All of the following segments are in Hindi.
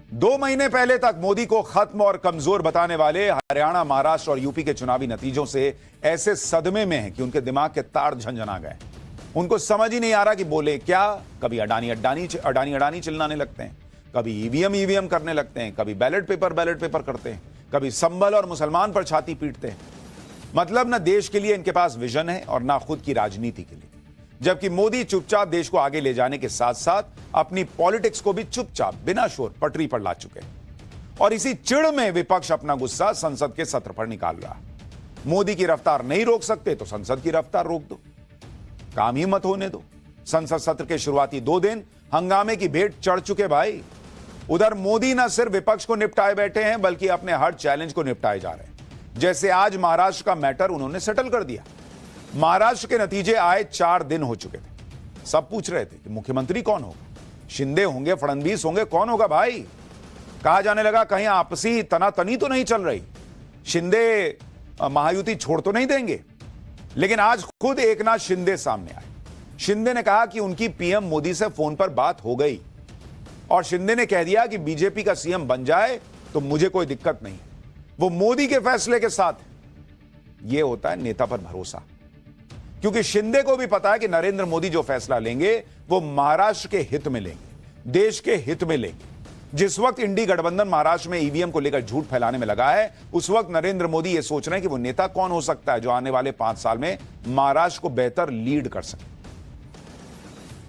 2 महीने पहले तक मोदी को खत्म और कमजोर बताने वाले हरियाणा, महाराष्ट्र और यूपी के चुनावी नतीजों से ऐसे सदमे में हैं कि उनके दिमाग के तार झंझना गए। उनको समझ ही नहीं आ रहा कि बोले क्या। कभी अडानी चिल्लाने लगते हैं, कभी ईवीएम करने लगते हैं, कभी बैलेट पेपर करते हैं, कभी संभल और मुसलमान पर छाती पीटते हैं। मतलब ना देश के लिए इनके पास विजन है और ना खुद की राजनीति के लिए। जबकि मोदी चुपचाप देश को आगे ले जाने के साथ साथ अपनी पॉलिटिक्स को भी चुपचाप बिना शोर पटरी पर ला चुके हैं। और इसी चिढ़ में विपक्ष अपना गुस्सा संसद के सत्र पर निकाल रहा। मोदी की रफ्तार नहीं रोक सकते तो संसद की रफ्तार रोक दो, काम ही मत होने दो। संसद सत्र के शुरुआती 2 दिन हंगामे की भेंट चढ़ चुके भाई। उधर मोदी न सिर्फ विपक्ष को निपटाए बैठे हैं बल्कि अपने हर चैलेंज को निपटाए जा रहे हैं। जैसे आज महाराष्ट्र का मैटर उन्होंने सेटल कर दिया। महाराष्ट्र के नतीजे आए 4 दिन हो चुके थे। सब पूछ रहे थे कि मुख्यमंत्री कौन होगा, शिंदे होंगे, फडणवीस होंगे, कौन होगा भाई। कहा जाने लगा कहीं आपसी तनातनी तो नहीं चल रही, शिंदे महायुति छोड़ तो नहीं देंगे। लेकिन आज खुद एकनाथ शिंदे सामने आए। शिंदे ने कहा कि उनकी पीएम मोदी से फोन पर बात हो गई और शिंदे ने कह दिया कि बीजेपी का सीएम बन जाए तो मुझे कोई दिक्कत नहीं, वो मोदी के फैसले के साथ। यह होता है नेता पर भरोसा, क्योंकि शिंदे को भी पता है कि नरेंद्र मोदी जो फैसला लेंगे वो महाराष्ट्र के हित में लेंगे, देश के हित में लेंगे। जिस वक्त इंडी गठबंधन महाराष्ट्र में ईवीएम को लेकर झूठ फैलाने में लगा है, उस वक्त नरेंद्र मोदी यह सोच रहे हैं कि वो नेता कौन हो सकता है जो आने वाले 5 साल में महाराष्ट्र को बेहतर लीड कर सके।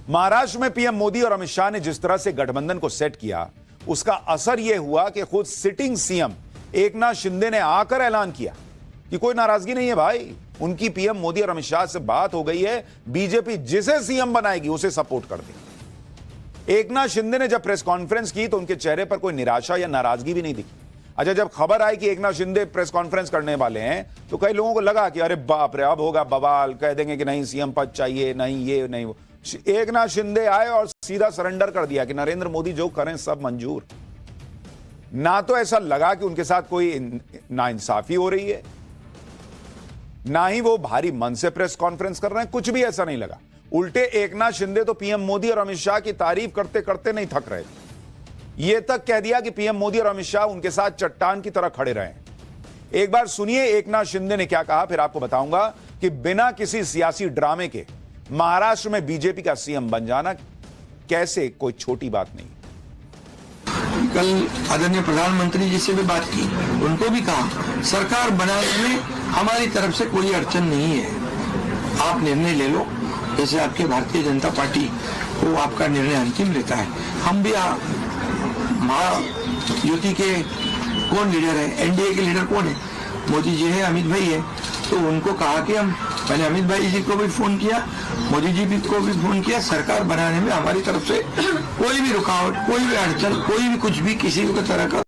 महाराष्ट्र में पीएम मोदी और अमित शाह ने जिस तरह से गठबंधन को सेट किया, उसका असर यह हुआ कि खुद सिटिंग सीएम एकनाथ शिंदे ने आकर ऐलान किया कि कोई नाराजगी नहीं है भाई, उनकी पीएम मोदी और अमित शाह से बात हो गई है, बीजेपी जिसे सीएम बनाएगी उसे सपोर्ट कर देगी। एकनाथ शिंदे ने जब प्रेस कॉन्फ्रेंस की तो उनके चेहरे पर कोई निराशा या नाराजगी भी नहीं दिखी। अच्छा, जब खबर आई कि एकनाथ शिंदे प्रेस कॉन्फ्रेंस करने वाले हैं तो कई लोगों को लगा कि अरे बाप रे, अब होगा बवाल, कह देंगे कि नहीं सीएम पद चाहिए, नहीं ये नहीं वो। एकनाथ शिंदे आए और सीधा सरेंडर कर दिया कि नरेंद्र मोदी जो करें सब मंजूर। ना तो ऐसा लगा कि उनके साथ कोई नाइंसाफी हो रही है, ना ही वो भारी मन से प्रेस कॉन्फ्रेंस कर रहे हैं, कुछ भी ऐसा नहीं लगा। उल्टे एकनाथ शिंदे तो पीएम मोदी और अमित शाह की तारीफ करते करते नहीं थक रहे थे। यह तक कह दिया कि पीएम मोदी और अमित शाह उनके साथ चट्टान की तरह खड़े रहे। एक बार सुनिए एकनाथ शिंदे ने क्या कहा, फिर आपको बताऊंगा कि बिना किसी सियासी ड्रामे के महाराष्ट्र में बीजेपी का सीएम बन जाना कैसे कोई छोटी बात नहीं। कल आदरणीय प्रधानमंत्री जी से भी बात की, उनको भी कहा सरकार बनाने में हमारी तरफ से कोई अड़चन नहीं है, आप निर्णय ले लो जैसे आपके भारतीय जनता पार्टी वो आपका निर्णय अंतिम लेता है। हम भी महायुति के कौन लीडर है, एनडीए के लीडर कौन है, मोदी जी है, अमित भाई है, तो उनको कहा कि मैंने अमित भाई जी को भी फोन किया, मोदी जी को भी फोन किया, सरकार बनाने में हमारी तरफ से कोई भी रुकावट, कोई भी अड़चन, कोई भी कुछ भी किसी भी तरह का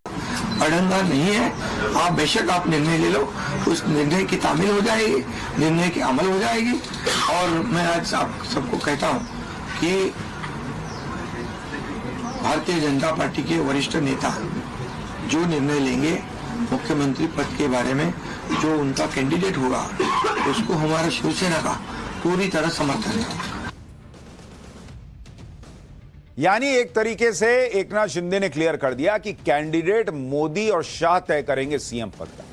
अड़ंगा नहीं है। आप बेशक आप निर्णय ले लो, उस निर्णय की तामील हो जाएगी, निर्णय की अमल हो जाएगी। और मैं आज आप सबको कहता हूं कि भारतीय जनता पार्टी के वरिष्ठ नेता जो निर्णय लेंगे मुख्यमंत्री पद के बारे में, जो उनका कैंडिडेट होगा उसको हमारा शिवसेना का पूरी तरह समर्थन है। यानी एक तरीके से एकनाथ शिंदे ने क्लियर कर दिया कि कैंडिडेट मोदी और शाह तय करेंगे सीएम पद का,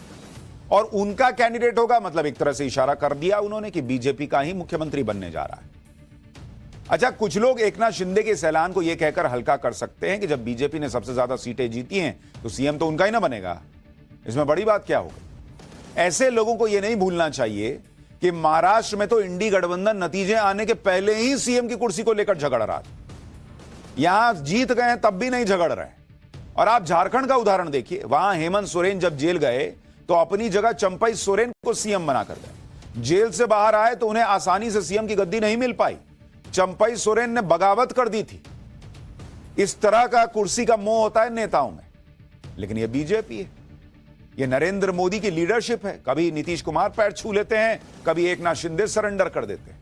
और उनका कैंडिडेट होगा, मतलब एक तरह से इशारा कर दिया उन्होंने कि बीजेपी का ही मुख्यमंत्री बनने जा रहा है। अच्छा, कुछ लोग एकनाथ शिंदे के इस ऐलान को यह कहकर हल्का कर सकते हैं कि जब बीजेपी ने सबसे ज्यादा सीटें जीती हैं तो सीएम तो उनका ही ना बनेगा, इसमें बड़ी बात क्या होगी। ऐसे लोगों को यह नहीं भूलना चाहिए कि महाराष्ट्र में तो इंडी गठबंधन नतीजे आने के पहले ही सीएम की कुर्सी को लेकर झगड़ रहा था। यहां जीत गए तब भी नहीं झगड़ रहे। और आप झारखंड का उदाहरण देखिए, वहां हेमंत सोरेन जब जेल गए तो अपनी जगह चंपई सोरेन को सीएम बनाकर गए। जेल से बाहर आए तो उन्हें आसानी से सीएम की गद्दी नहीं मिल पाई, चंपई सोरेन ने बगावत कर दी थी। इस तरह का कुर्सी का मोह होता है नेताओं में। लेकिन यह बीजेपी है, यह नरेंद्र मोदी की लीडरशिप है। कभी नीतीश कुमार पैर छू लेते हैं, कभी एकनाथ शिंदे सरेंडर कर देते हैं।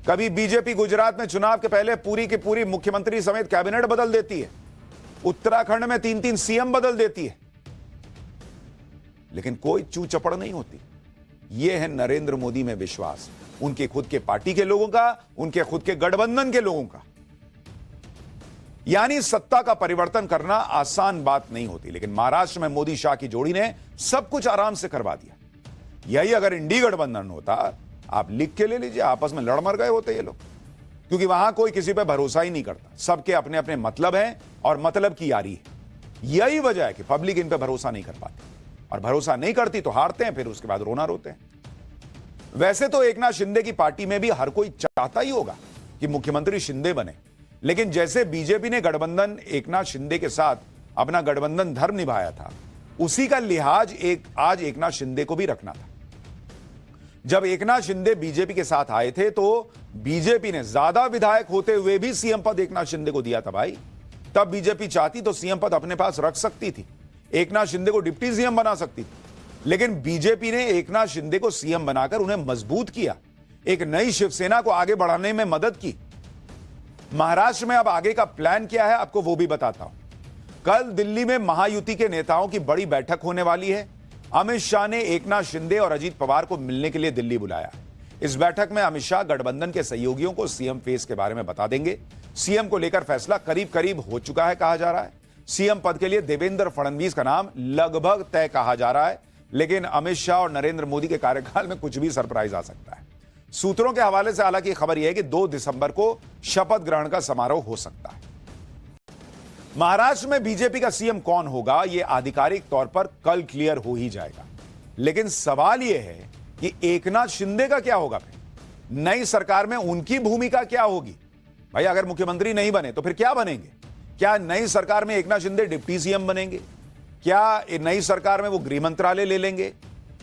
कभी बीजेपी गुजरात में चुनाव के पहले पूरी की पूरी मुख्यमंत्री समेत कैबिनेट बदल देती है, उत्तराखंड में 3-3 सीएम बदल देती है, लेकिन कोई चू चपड़ नहीं होती। यह है नरेंद्र मोदी में विश्वास, उनके खुद के पार्टी के लोगों का, उनके खुद के गठबंधन के लोगों का। यानी सत्ता का परिवर्तन करना आसान बात नहीं होती, लेकिन महाराष्ट्र में मोदी शाह की जोड़ी ने सब कुछ आराम से करवा दिया। यही अगर इंडी गठबंधन होता, आप लिख के ले लीजिए, आपस में लड़ मर गए होते ये लोग, क्योंकि वहां कोई किसी पे भरोसा ही नहीं करता, सबके अपने अपने मतलब हैं और मतलब की यारी है। यही वजह है कि पब्लिक इन पे भरोसा नहीं कर पाती, और भरोसा नहीं करती तो हारते हैं, फिर उसके बाद रोना रोते हैं। वैसे तो एकनाथ शिंदे की पार्टी में भी हर कोई चाहता ही होगा कि मुख्यमंत्री शिंदे बने, लेकिन जैसे बीजेपी ने गठबंधन एकनाथ शिंदे के साथ अपना गठबंधन धर्म निभाया था, उसी का लिहाज आज एकनाथ शिंदे को भी रखना था। जब एकनाथ शिंदे बीजेपी के साथ आए थे तो बीजेपी ने ज्यादा विधायक होते हुए भी सीएम पद एकनाथ शिंदे को दिया था भाई। तब बीजेपी चाहती तो सीएम पद अपने पास रख सकती थी, एकनाथ शिंदे को डिप्टी सीएम बना सकती थी, लेकिन बीजेपी ने एकनाथ शिंदे को सीएम बनाकर उन्हें मजबूत किया, एक नई शिवसेना को आगे बढ़ाने में मदद की। महाराष्ट्र में अब आगे का प्लान क्या है आपको वो भी बताता हूं। कल दिल्ली में महायुति के नेताओं की बड़ी बैठक होने वाली है। अमित शाह ने एकनाथ शिंदे और अजीत पवार को मिलने के लिए दिल्ली बुलाया। इस बैठक में अमित शाह गठबंधन के सहयोगियों को सीएम फेस के बारे में बता देंगे। सीएम को लेकर फैसला करीब करीब हो चुका है कहा जा रहा है। सीएम पद के लिए देवेंद्र फडणवीस का नाम लगभग तय कहा जा रहा है, लेकिन अमित शाह और नरेंद्र मोदी के कार्यकाल में कुछ भी सरप्राइज आ सकता है। सूत्रों के हवाले से हालांकि खबर यह है कि 2 दिसंबर को शपथ ग्रहण का समारोह हो सकता है। महाराष्ट्र में बीजेपी का सीएम कौन होगा यह आधिकारिक तौर पर कल क्लियर हो ही जाएगा, लेकिन सवाल यह है कि एकनाथ शिंदे का क्या होगा, फिर नई सरकार में उनकी भूमिका क्या होगी। भाई अगर मुख्यमंत्री नहीं बने तो फिर क्या बनेंगे? क्या नई सरकार में एकनाथ शिंदे डिप्टी सीएम बनेंगे? क्या नई सरकार में वो गृह मंत्रालय ले लेंगे?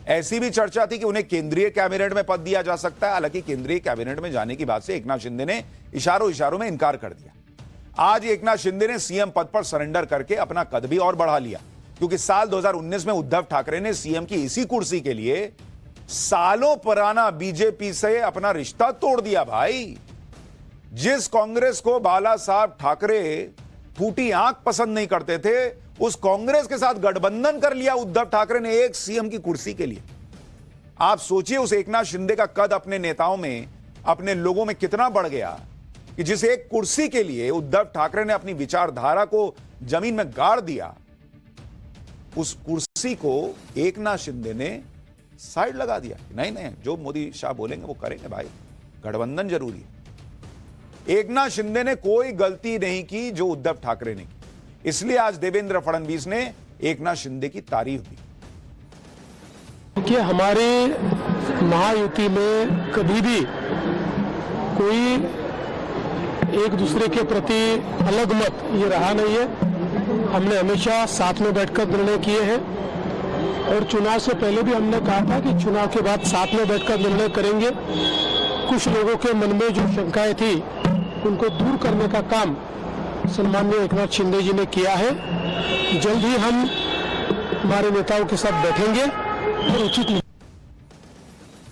ऐसी भी चर्चा थी कि उन्हें केंद्रीय कैबिनेट में पद दिया जा सकता है। हालांकि केंद्रीय कैबिनेट में जाने की बात से एकनाथ शिंदे ने इशारों में इनकार कर दिया। आज एकनाथ शिंदे ने सीएम पद पर सरेंडर करके अपना कद भी और बढ़ा लिया, क्योंकि साल 2019 में उद्धव ठाकरे ने सीएम की इसी कुर्सी के लिए सालों पुराना बीजेपी से अपना रिश्ता तोड़ दिया। भाई जिस कांग्रेस को बाला साहब ठाकरे फूटी आंख पसंद नहीं करते थे, उस कांग्रेस के साथ गठबंधन कर लिया उद्धव ठाकरे ने एक सीएम की कुर्सी के लिए। आप सोचिए उस एकनाथ शिंदे का कद अपने नेताओं में, अपने लोगों में कितना बढ़ गया कि जिस एक कुर्सी के लिए उद्धव ठाकरे ने अपनी विचारधारा को जमीन में गाड़ दिया, उस कुर्सी को एकनाथ शिंदे ने साइड लगा दिया। नहीं, जो मोदी शाह बोलेंगे वो करेंगे भाई, गठबंधन जरूरी है। एकनाथ शिंदे ने कोई गलती नहीं की जो उद्धव ठाकरे ने की, इसलिए आज देवेंद्र फडणवीस ने एकनाथ शिंदे की तारीफ की। कि हमारे महायुति में कभी भी कोई एक दूसरे के प्रति अलग मत ये रहा नहीं है। हमने हमेशा साथ में बैठकर निर्णय किए हैं, और चुनाव से पहले भी हमने कहा था कि चुनाव के बाद साथ में बैठकर निर्णय करेंगे। कुछ लोगों के मन में जो शंकाएं थी उनको दूर करने का काम सम्माननीय एकनाथ शिंदे जी ने किया है। जल्द ही हम हमारे नेताओं के साथ बैठेंगे और उचित